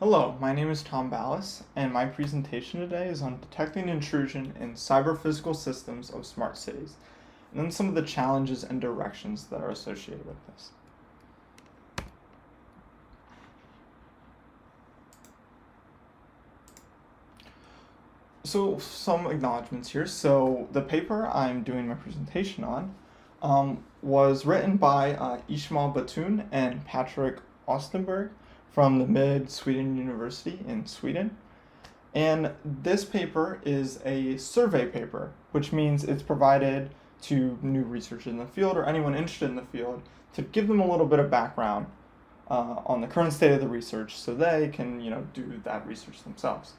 Hello, my name is Tom Ballas, and my presentation today is on detecting intrusion in cyber-physical systems of smart cities, and then some of the challenges and directions that are associated with this. So, some acknowledgments here. So, the paper I'm doing my presentation on was written by Ishmael Batoon and Patrick Ostenberg from the Mid-Sweden University in Sweden. And this paper is a survey paper, which means it's provided to new researchers in the field or anyone interested in the field to give them a little bit of background on the current state of the research so they can, do that research themselves.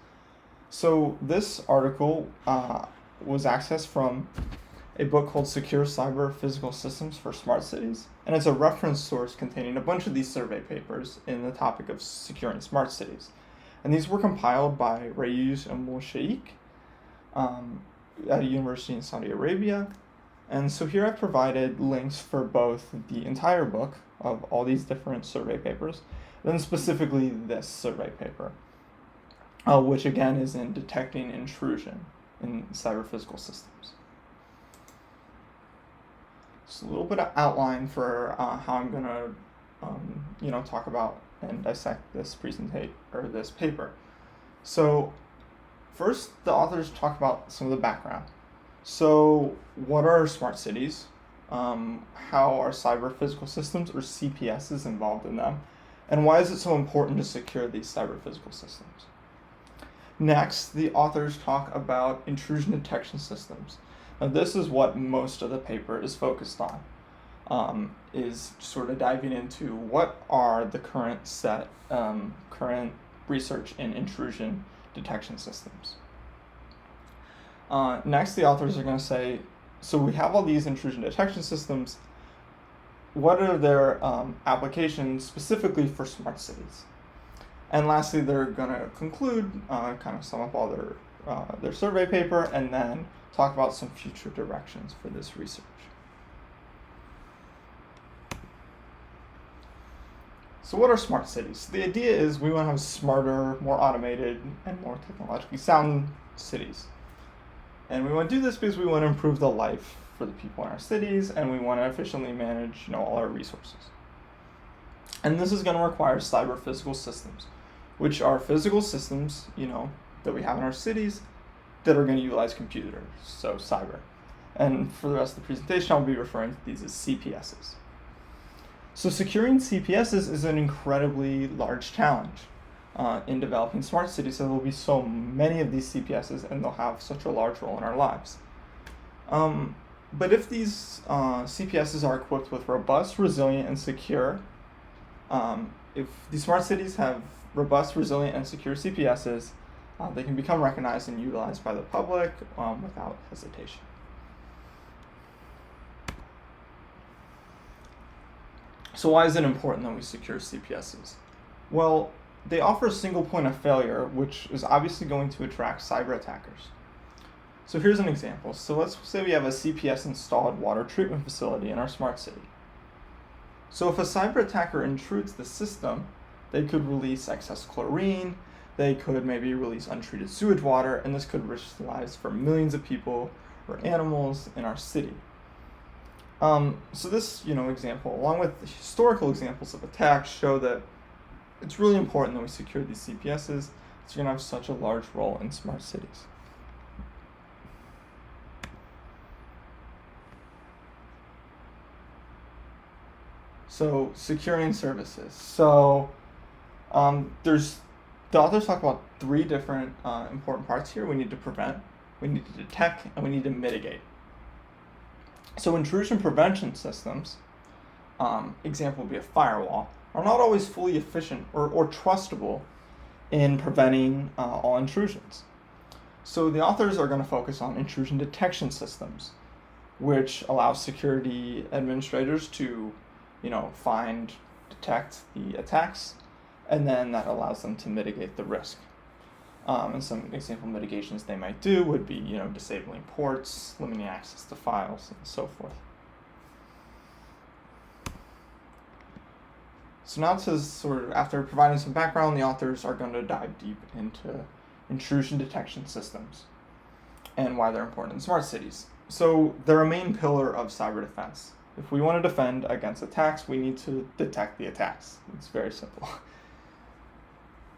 So this article was accessed from a book called Secure Cyber Physical Systems for Smart Cities, and it's a reference source containing a bunch of these survey papers in the topic of securing smart cities. And these were compiled by Rayuj and Sheikh at a university in Saudi Arabia. And so here I've provided links for both the entire book of all these different survey papers, then specifically this survey paper, which again is in detecting intrusion in cyber-physical systems. So a little bit of outline for how I'm going to, talk about and dissect this this paper. So first, the authors talk about some of the background. So what are smart cities? How are cyber physical systems or CPSs involved in them? And why is it so important to secure these cyber physical systems? Next, the authors talk about intrusion detection systems. Now this is what most of the paper is focused on. Is sort of diving into what are the current research in intrusion detection systems. Next, the authors are going to say, so we have all these intrusion detection systems. What are their applications specifically for smart cities? And lastly, they're going to conclude, kind of sum up all their survey paper, and then talk about some future directions for this research. So what are smart cities? The idea is we want to have smarter, more automated, and more technologically sound cities. And we want to do this because we want to improve the life for the people in our cities, and we want to efficiently manage, all our resources. And this is going to require cyber physical systems, which are physical systems, that we have in our cities that are going to utilize computers, so cyber. And for the rest of the presentation, I'll be referring to these as CPSs. So securing CPSs is an incredibly large challenge in developing smart cities. So there will be so many of these CPSs, and they'll have such a large role in our lives. But if these CPSs are equipped with robust, resilient, and secure, if these smart cities have robust, resilient, and secure CPSs, they can become recognized and utilized by the public without hesitation. So why is it important that we secure CPSs? Well, they offer a single point of failure, which is obviously going to attract cyber attackers. So here's an example. So let's say we have a CPS installed water treatment facility in our smart city. So if a cyber attacker intrudes the system, they could release excess chlorine, they could maybe release untreated sewage water, and this could risk the lives for millions of people or animals in our city. So this, example, along with historical examples of attacks, show that it's really important that we secure these CPSs. It's going to have such a large role in smart cities. So securing services. So the authors talk about three different important parts here. We need to prevent, we need to detect, and we need to mitigate. So intrusion prevention systems, example would be a firewall, are not always fully efficient or trustable in preventing all intrusions. So the authors are going to focus on intrusion detection systems, which allow security administrators to, find, detect the attacks, and then that allows them to mitigate the risk. And some example mitigations they might do would be, disabling ports, limiting access to files, and so forth. So now to sort of, after providing some background, the authors are going to dive deep into intrusion detection systems and why they're important in smart cities. So they're a main pillar of cyber defense. If we want to defend against attacks, we need to detect the attacks. It's very simple.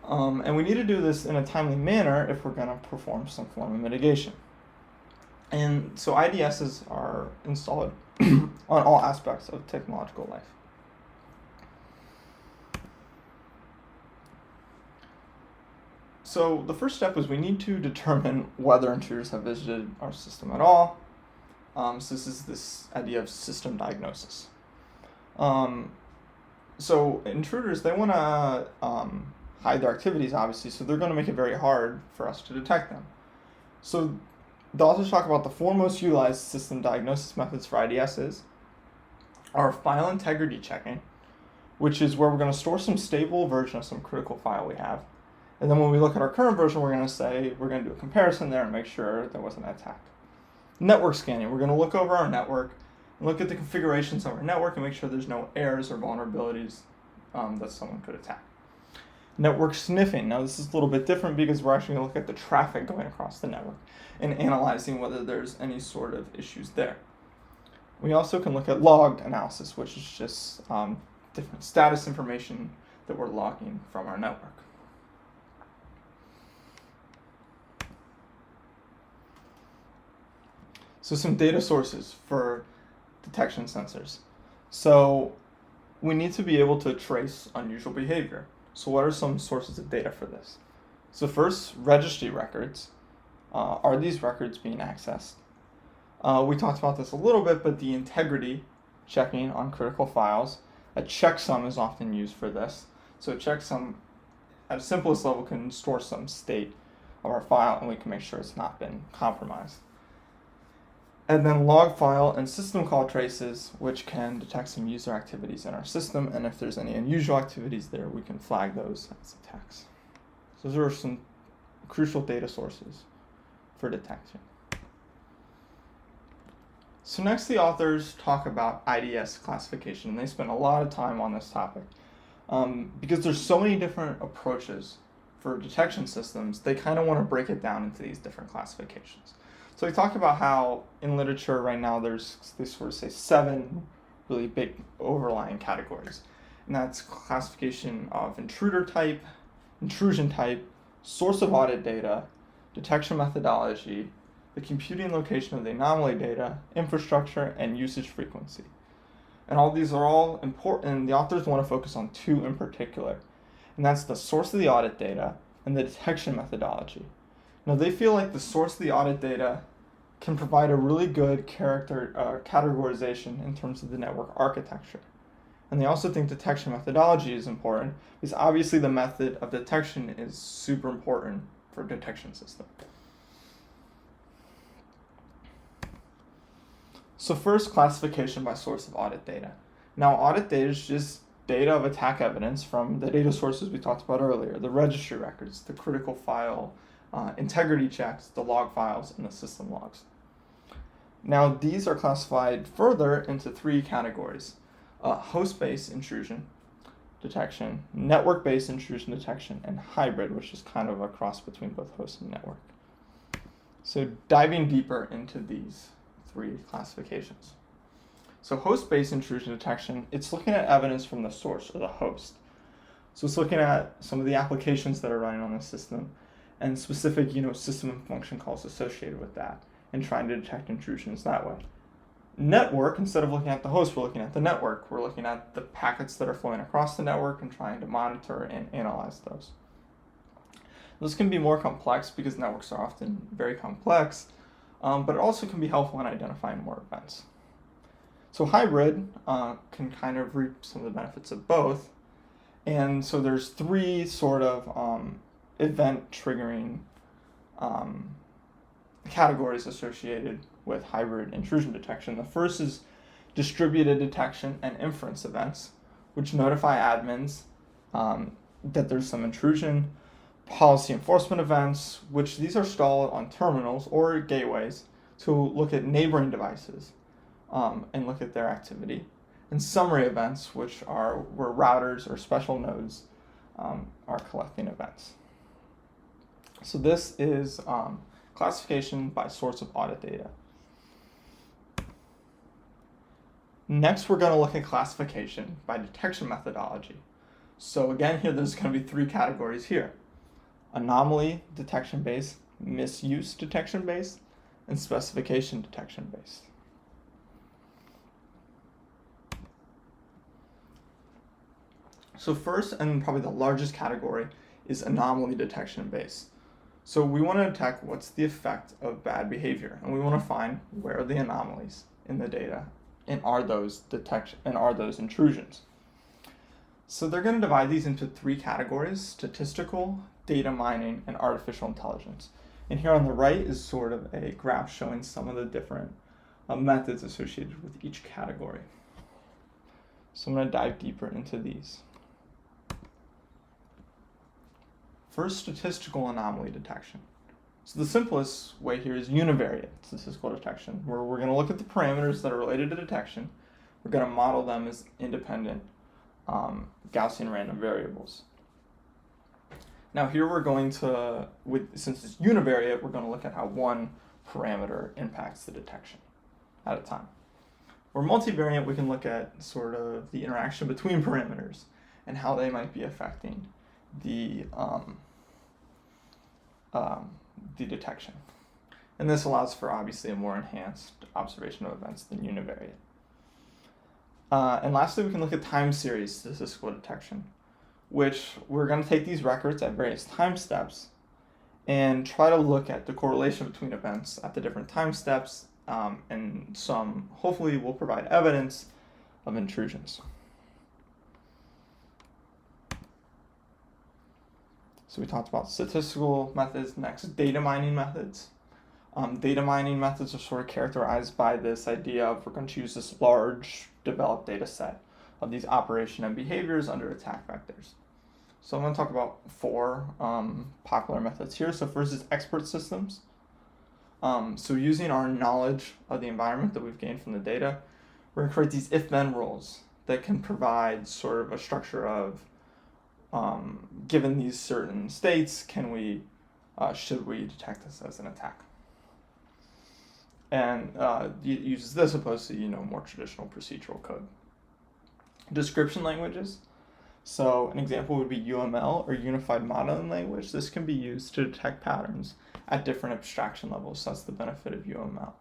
And we need to do this in a timely manner if we're going to perform some form of mitigation. And so IDSs are installed on all aspects of technological life. So the first step is we need to determine whether intruders have visited our system at all. So this is this idea of system diagnosis. So intruders, they want to hide their activities, obviously, so they're going to make it very hard for us to detect them. So the authors talk about the four most utilized system diagnosis methods for IDSs are file integrity checking, which is where we're going to store some stable version of some critical file we have. And then when we look at our current version, we're going to do a comparison there and make sure there wasn't an attack. Network scanning, we're going to look over our network and look at the configurations of our network and make sure there's no errors or vulnerabilities that someone could attack. Network sniffing, now this is a little bit different because we're actually going to look at the traffic going across the network and analyzing whether there's any sort of issues there. We also can look at log analysis, which is just different status information that we're logging from our network. So some data sources for detection sensors. So we need to be able to trace unusual behavior. So what are some sources of data for this? So first, registry records. Are these records being accessed? We talked about this a little bit, but the integrity checking on critical files. A checksum is often used for this. So a checksum, at its simplest level, can store some state of our file, and we can make sure it's not been compromised. And then log file and system call traces, which can detect some user activities in our system, and if there's any unusual activities there, we can flag those as attacks. So those are some crucial data sources for detection. So next, the authors talk about IDS classification, and they spend a lot of time on this topic. Because there's so many different approaches for detection systems, they kind of want to break it down into these different classifications. So we talked about how in literature right now they sort of say 7 really big overlying categories. And that's classification of intruder type, intrusion type, source of audit data, detection methodology, the computing location of the anomaly data, infrastructure, and usage frequency. And all these are all important, and the authors want to focus on 2 in particular. And that's the source of the audit data and the detection methodology. Now they feel like the source of the audit data can provide a really good categorization in terms of the network architecture. And they also think detection methodology is important because obviously the method of detection is super important for a detection system. So first, classification by source of audit data. Now audit data is just data of attack evidence from the data sources we talked about earlier, the registry records, the critical file, integrity checks, the log files, and the system logs. Now these are classified further into 3 categories: host-based intrusion detection, network-based intrusion detection, and hybrid, which is kind of a cross between both host and network. So diving deeper into these 3 classifications. So host-based intrusion detection, it's looking at evidence from the source or the host. So it's looking at some of the applications that are running on the system and specific, system and function calls associated with that, and trying to detect intrusions that way. Network, instead of looking at the host, we're looking at the network. We're looking at the packets that are flowing across the network and trying to monitor and analyze those. This can be more complex because networks are often very complex, but it also can be helpful in identifying more events. So hybrid can kind of reap some of the benefits of both. And so there's 3 sort of event triggering categories associated with hybrid intrusion detection. The first is distributed detection and inference events, which notify admins that there's some intrusion. Policy enforcement events, which these are stalled on terminals or gateways to look at neighboring devices and look at their activity. and summary events, which are where routers or special nodes are collecting events. So this is classification by source of audit data. Next, we're going to look at classification by detection methodology. So again, here there's going to be three categories here: anomaly detection based, misuse detection based, and specification detection based. So first, and probably the largest category, is anomaly detection based. So we want to detect what's the effect of bad behavior, and we want to find where are the anomalies in the data, and are those intrusions. So they're going to divide these into three categories: statistical, data mining, and artificial intelligence. And here on the right is sort of a graph showing some of the different methods associated with each category. So I'm going to dive deeper into these. First, statistical anomaly detection. So the simplest way here is univariate statistical detection, where we're going to look at the parameters that are related to detection. We're going to model them as independent Gaussian random variables. Now here we're going to, since it's univariate, we're going to look at how one parameter impacts the detection at a time. Or multivariate, we can look at sort of the interaction between parameters and how they might be affecting the detection. And this allows for obviously a more enhanced observation of events than univariate. And lastly, we can look at time series statistical detection, which we're going to take these records at various time steps and try to look at the correlation between events at the different time steps, and some hopefully will provide evidence of intrusions. So we talked about statistical methods. Next, data mining methods. Data mining methods are sort of characterized by this idea of we're going to use this large developed data set of these operation and behaviors under attack vectors. So I'm going to talk about four popular methods here. So first is expert systems. So using our knowledge of the environment that we've gained from the data, we're going to create these if-then rules that can provide sort of a structure of given these certain states, should we detect this as an attack? And it uses this opposed to more traditional procedural code. Description languages. So an example would be UML, or Unified Modeling Language. This can be used to detect patterns at different abstraction levels. So that's the benefit of UML.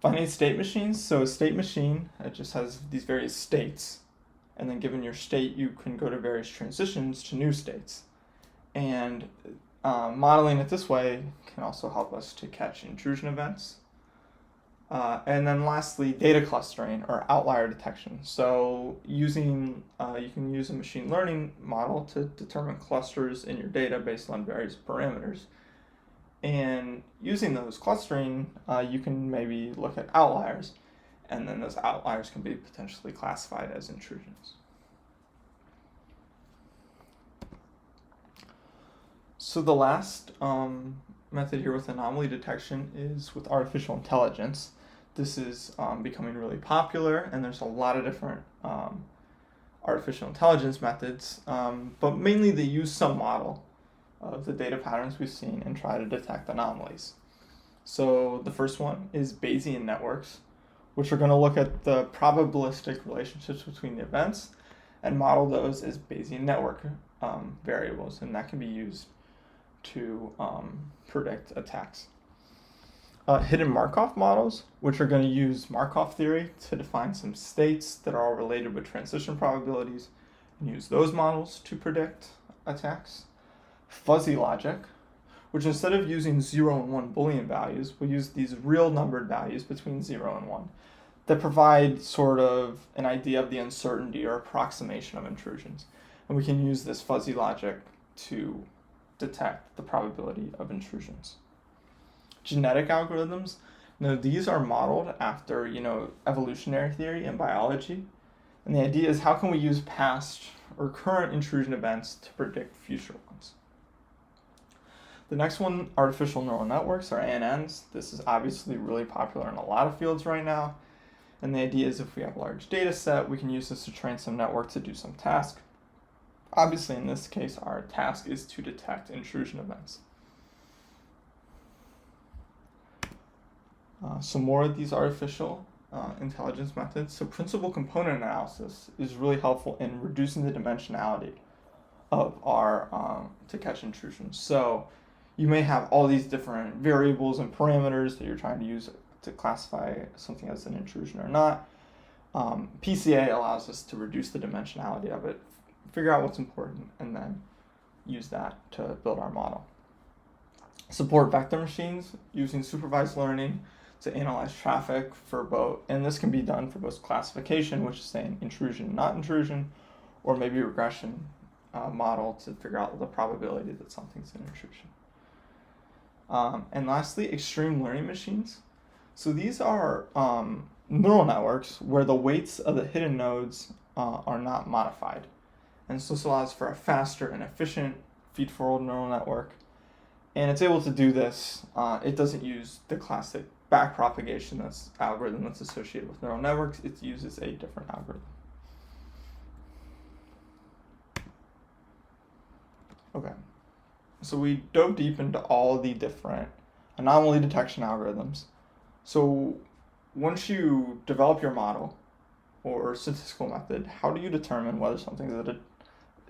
Finite state machines. So a state machine, it just has these various states. And then given your state, you can go to various transitions to new states. And modeling it this way can also help us to catch intrusion events. And then lastly, data clustering, or outlier detection. So you can use a machine learning model to determine clusters in your data based on various parameters. And using those clustering, you can maybe look at outliers, and then those outliers can be potentially classified as intrusions. So the last method here with anomaly detection is with artificial intelligence. This is becoming really popular, and there's a lot of different artificial intelligence methods, but mainly they use some model of the data patterns we've seen and try to detect anomalies. So the first one is Bayesian networks, which are going to look at the probabilistic relationships between the events and model those as Bayesian network variables, and that can be used to predict attacks. Hidden Markov models, which are going to use Markov theory to define some states that are all related with transition probabilities, and use those models to predict attacks. Fuzzy logic, which instead of using 0 and 1 Boolean values, will use these real numbered values between 0 and 1 that provide sort of an idea of the uncertainty or approximation of intrusions. And we can use this fuzzy logic to detect the probability of intrusions. Genetic algorithms, now these are modeled after evolutionary theory and biology, and the idea is how can we use past or current intrusion events to predict future ones. The next one, artificial neural networks, or ANNs. This is obviously really popular in a lot of fields right now, And the idea is if we have a large data set, we can use this to train some network to do some task. Obviously, in this case, our task is to detect intrusion events. Some more of these artificial intelligence methods. So principal component analysis is really helpful in reducing the dimensionality of our to catch intrusions. So you may have all these different variables and parameters that you're trying to use to classify something as an intrusion or not. PCA allows us to reduce the dimensionality of it, figure out what's important, and then use that to build our model. Support vector machines using supervised learning to analyze traffic for both, and this can be done for both classification, which is saying intrusion, not intrusion, or maybe regression model to figure out the probability that something's an intrusion. And lastly, extreme learning machines. So these are neural networks where the weights of the hidden nodes are not modified. And so this allows for a faster and efficient feed-forward neural network. And it's able to do this. It doesn't use the classic backpropagation algorithm that's associated with neural networks. It uses a different algorithm. Okay, so we dove deep into all the different anomaly detection algorithms. So once you develop your model or statistical method, how do you determine whether something that it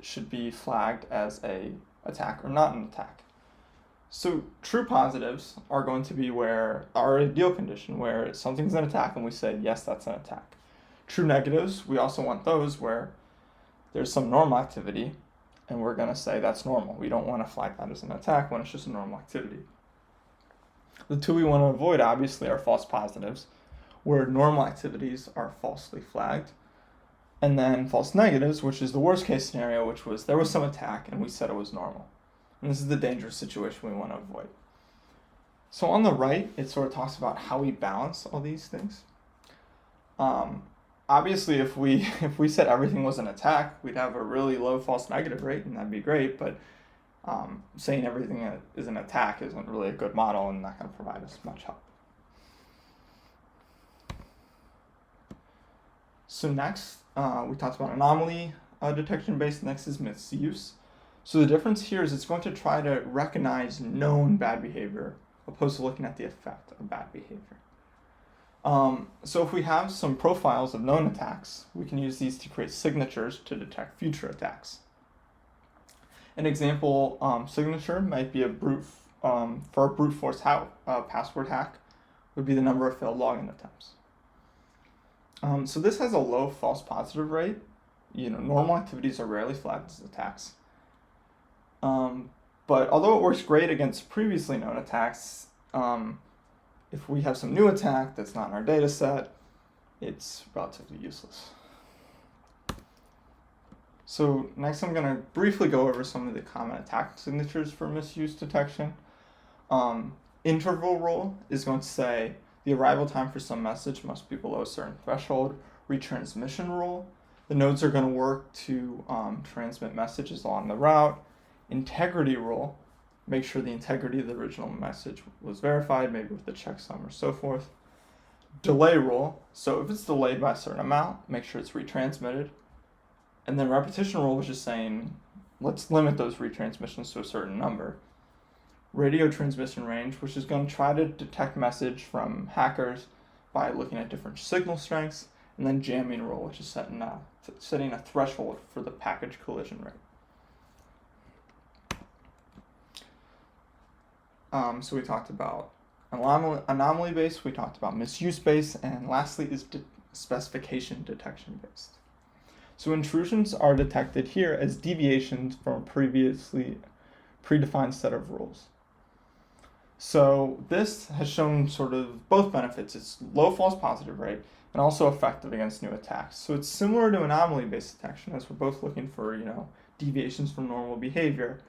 should be flagged as an attack or not an attack? So true positives are going to be where our ideal condition, where something's an attack and we say, yes, that's an attack. True negatives, we also want those where there's some normal activity and we're going to say that's normal. We don't want to flag that as an attack when it's just a normal activity. The two we want to avoid, obviously, are false positives, where normal activities are falsely flagged. And then false negatives, which is the worst case scenario, which was there was some attack and we said it was normal. And this is the dangerous situation we want to avoid. So on the right, it sort of talks about how we balance all these things. Obviously, if we said everything was an attack, we'd have a really low false negative rate, and that'd be great. But saying everything is an attack isn't really a good model and not going to provide us much help. So next, we talked about anomaly detection based. Next is misuse. So the difference here is it's going to try to recognize known bad behavior opposed to looking at the effect of bad behavior. So if we have some profiles of known attacks, we can use these to create signatures to detect future attacks. An example signature might be for a brute force password hack would be the number of failed login attempts. So this has a low false positive rate. Normal activities are rarely flagged as attacks. But although it works great against previously known attacks, if we have some new attack that's not in our data set, it's relatively useless. So next I'm going to briefly go over some of the common attack signatures for misuse detection. Interval rule is going to say the arrival time for some message must be below a certain threshold. Retransmission rule, the nodes are going to work to transmit messages along the route. Integrity rule, make sure the integrity of the original message was verified, maybe with a checksum or so forth. Delay rule, so if it's delayed by a certain amount, make sure it's retransmitted. And then repetition rule, which is saying, let's limit those retransmissions to a certain number. Radio transmission range, which is going to try to detect message from hackers by looking at different signal strengths. And then jamming rule, which is setting a threshold for the package collision rate. So we talked about anomaly-based, we talked about misuse-based, and lastly is specification detection-based. So intrusions are detected here as deviations from a previously predefined set of rules. So this has shown sort of both benefits. It's low false positive rate and also effective against new attacks. So it's similar to anomaly-based detection as we're both looking for, deviations from normal behavior.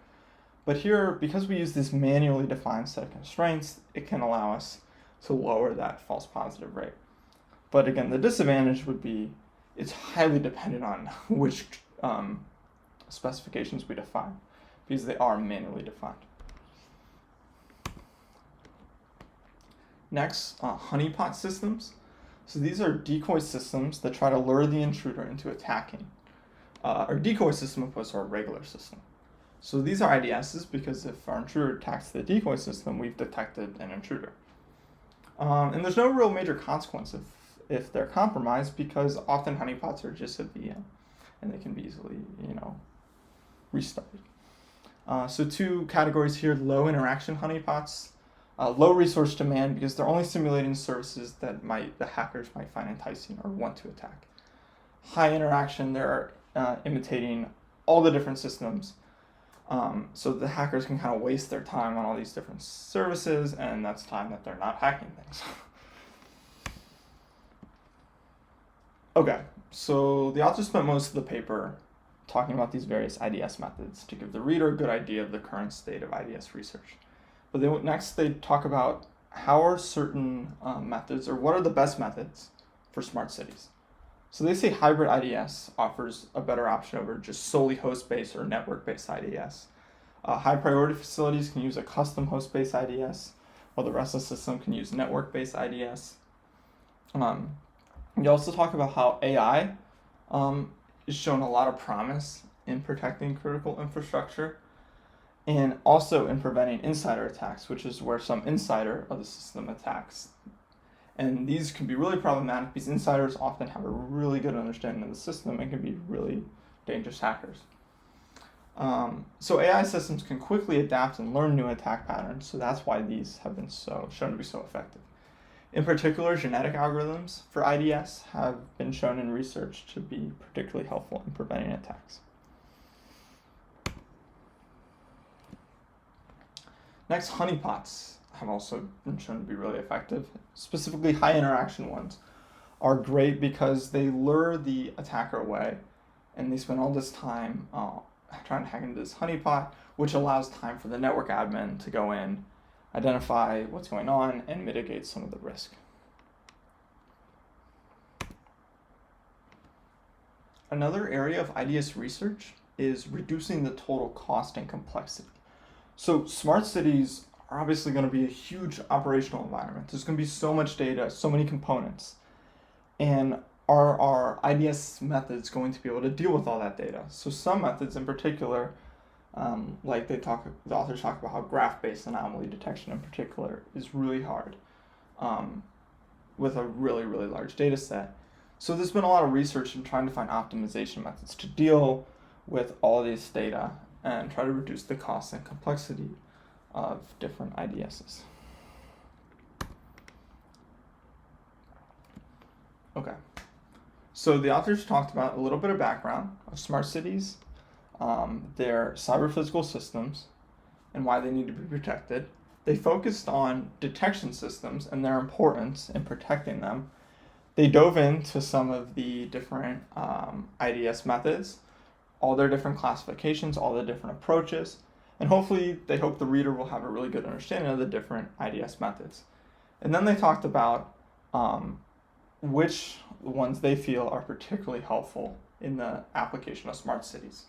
But here, because we use this manually defined set of constraints, it can allow us to lower that false positive rate. But again, the disadvantage would be it's highly dependent on which specifications we define, because they are manually defined. Next, honeypot systems. So these are decoy systems that try to lure the intruder into attacking. Our decoy system opposed to our regular system. So these are IDSs because if our intruder attacks the decoy system, we've detected an intruder. And there's no real major consequence if they're compromised because often honeypots are just a VM and they can be easily, restarted. So two categories here: low interaction honeypots, low resource demand because they're only simulating services that the hackers might find enticing or want to attack. High interaction, they're imitating all the different systems, so the hackers can kind of waste their time on all these different services, and that's time that they're not hacking things. Okay, so the author spent most of the paper talking about these various IDS methods to give the reader a good idea of the current state of IDS research. But next they talk about how are certain methods, or what are the best methods for smart cities. So they say hybrid IDS offers a better option over just solely host-based or network-based IDS. High priority facilities can use a custom host-based IDS, while the rest of the system can use network-based IDS. You also talk about how AI is shown a lot of promise in protecting critical infrastructure and also in preventing insider attacks, which is where some insider of the system attacks. And these can be really problematic because insiders often have a really good understanding of the system and can be really dangerous hackers. So AI systems can quickly adapt and learn new attack patterns, so that's why these have been shown to be so effective. In particular, genetic algorithms for IDS have been shown in research to be particularly helpful in preventing attacks. Next, honeypots have also been shown to be really effective. Specifically, high interaction ones are great because they lure the attacker away, and they spend all this time trying to hack into this honeypot, which allows time for the network admin to go in, identify what's going on, and mitigate some of the risk. Another area of IDS research is reducing the total cost and complexity. So smart cities are obviously going to be a huge operational environment. There's going to be so much data, so many components. And are our IDS methods going to be able to deal with all that data? So some methods in particular, like the authors talk about how graph-based anomaly detection in particular is really hard with a really, really large data set. So there's been a lot of research in trying to find optimization methods to deal with all this data and try to reduce the cost and complexity of different IDSs. Okay, so the authors talked about a little bit of background of smart cities, their cyber-physical systems, and why they need to be protected. They focused on detection systems and their importance in protecting them. They dove into some of the different IDS methods, all their different classifications, all the different approaches, and hopefully they hope the reader will have a really good understanding of the different IDS methods. And then they talked about which ones they feel are particularly helpful in the application of smart cities.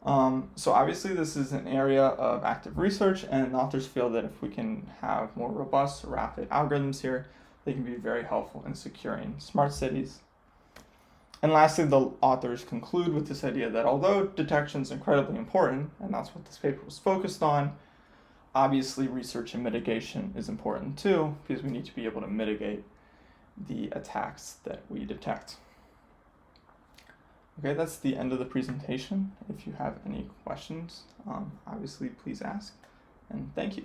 So obviously this is an area of active research, and authors feel that if we can have more robust, rapid algorithms here, they can be very helpful in securing smart cities. And lastly, the authors conclude with this idea that although detection is incredibly important, and that's what this paper was focused on, obviously research and mitigation is important too, because we need to be able to mitigate the attacks that we detect. Okay, that's the end of the presentation. If you have any questions, obviously please ask, and thank you.